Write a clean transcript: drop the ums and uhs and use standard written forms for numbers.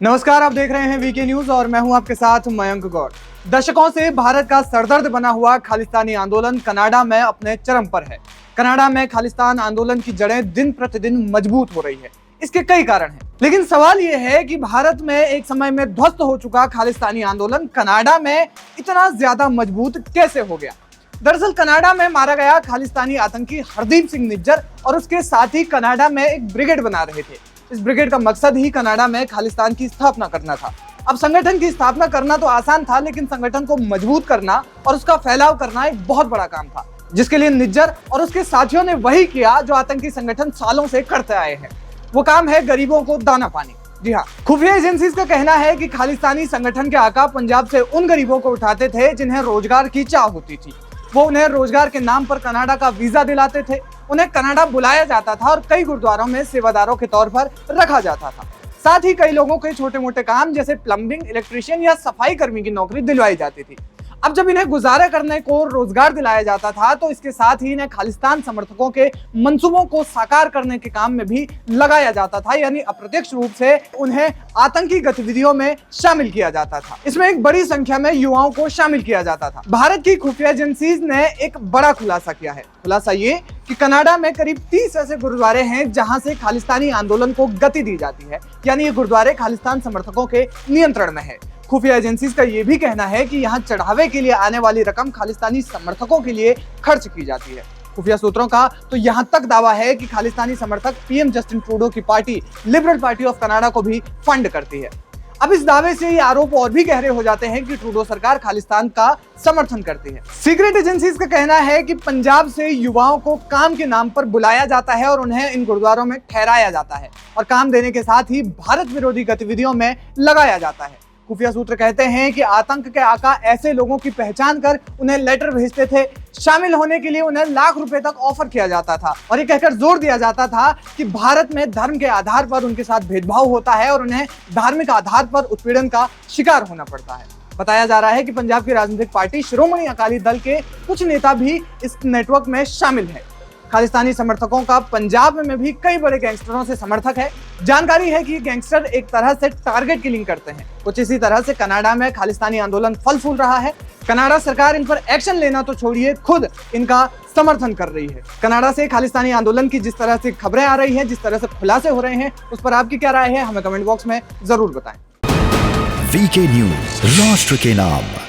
नमस्कार, आप देख रहे हैं वीके न्यूज और मैं हूं आपके साथ मयंक गौर। दशकों से भारत का सरदर्द बना हुआ खालिस्तानी आंदोलन कनाडा में अपने चरम पर है। कनाडा में खालिस्तान आंदोलन की जड़ें दिन प्रतिदिन मजबूत हो रही है। इसके कई कारण हैं, लेकिन सवाल यह है कि भारत में एक समय में ध्वस्त हो चुका खालिस्तानी आंदोलन कनाडा में इतना ज्यादा मजबूत कैसे हो गया। दरअसल कनाडा में मारा गया खालिस्तानी आतंकी हरदीप सिंह निज्जर और उसके साथी कनाडा में एक ब्रिगेड बना रहे थे। इस ब्रिगेड का मकसद ही कनाडा में खालिस्तान की स्थापना करना था। अब संगठन की स्थापना करना तो आसान था, लेकिन संगठन को मजबूत करना और उसका फैलाव करना एक बहुत बड़ा काम था, जिसके लिए निज्जर और उसके साथियों ने वही किया जो आतंकी संगठन सालों से करते आए हैं। वो काम है गरीबों को दाना पानी। जी हाँ, खुफिया एजेंसीज का कहना है कि खालिस्तानी संगठन के आका पंजाब से उन गरीबों को उठाते थे जिन्हें रोजगार की चाह होती थी। वो उन्हें रोजगार के नाम पर कनाडा का वीजा दिलाते थे, उन्हें कनाडा बुलाया जाता था और कई गुरुद्वारों में सेवादारों के तौर पर रखा जाता था। साथ ही कई लोगों को छोटे मोटे काम जैसे प्लम्बिंग, इलेक्ट्रीशियन या सफाई कर्मी की नौकरी दिलवाई जाती थी। अब जब इन्हें गुजारा करने को रोजगार दिलाया जाता था तो इसके साथ ही इन्हें खालिस्तान समर्थकों के मंसूबों को साकार करने के काम में भी लगाया जाता था, यानी अप्रत्यक्ष रूप से उन्हें आतंकी गतिविधियों में शामिल किया जाता था। इसमें एक बड़ी संख्या में युवाओं को शामिल किया जाता था। भारत की खुफिया एजेंसीज ने एक बड़ा खुलासा किया है। खुलासा ये कि कनाडा में करीब 30 ऐसे गुरुद्वारे हैं जहां से खालिस्तानी आंदोलन को गति दी जाती है, यानी ये गुरुद्वारे खालिस्तान समर्थकों के नियंत्रण में है। खुफिया एजेंसीज का यह भी कहना है कि यहाँ चढ़ावे के लिए आने वाली रकम खालिस्तानी समर्थकों के लिए खर्च की जाती है। खुफिया सूत्रों का तो यहाँ तक दावा है कि खालिस्तानी समर्थक पीएम जस्टिन ट्रूडो की party liberal party of Canada को भी फंड करती है। अब इस दावे से ये आरोप और भी गहरे हो जाते हैं कि ट्रूडो सरकार खालिस्तान का समर्थन करती है। सीक्रेट एजेंसीज का कहना है कि पंजाब से युवाओं को काम के नाम पर बुलाया जाता है और उन्हें इन गुरुद्वारों में ठहराया जाता है और काम देने के साथ ही भारत विरोधी गतिविधियों में लगाया जाता है। खुफिया सूत्र कहते हैं कि आतंक के आका ऐसे लोगों की पहचान कर उन्हें लेटर भेजते थे। शामिल होने के लिए उन्हें लाख रुपए तक ऑफर किया जाता था और ये कहकर जोर दिया जाता था कि भारत में धर्म के आधार पर उनके साथ भेदभाव होता है और उन्हें धार्मिक आधार पर उत्पीड़न का शिकार होना पड़ता है। बताया जा रहा है कि पंजाब की राजनीतिक पार्टी शिरोमणि अकाली दल के कुछ नेता भी इस नेटवर्क में शामिल है। खालिस्तानी समर्थकों का पंजाब में भी कई बड़े गैंगस्टरों से समर्थक है। जानकारी है कि गैंगस्टर एक तरह से टारगेट किलिंग करते हैं। कुछ इसी तरह से कनाडा में खालिस्तानी आंदोलन फल फूल रहा है। कनाडा सरकार इन पर एक्शन लेना तो छोड़िए, खुद इनका समर्थन कर रही है। कनाडा से खालिस्तानी आंदोलन की जिस तरह से खबरें आ रही हैं, जिस तरह से खुलासे हो रहे हैं, उस पर आपकी क्या राय है, हमें कमेंट बॉक्स में जरूर बताएं। वीके न्यूज, राष्ट्र के नाम।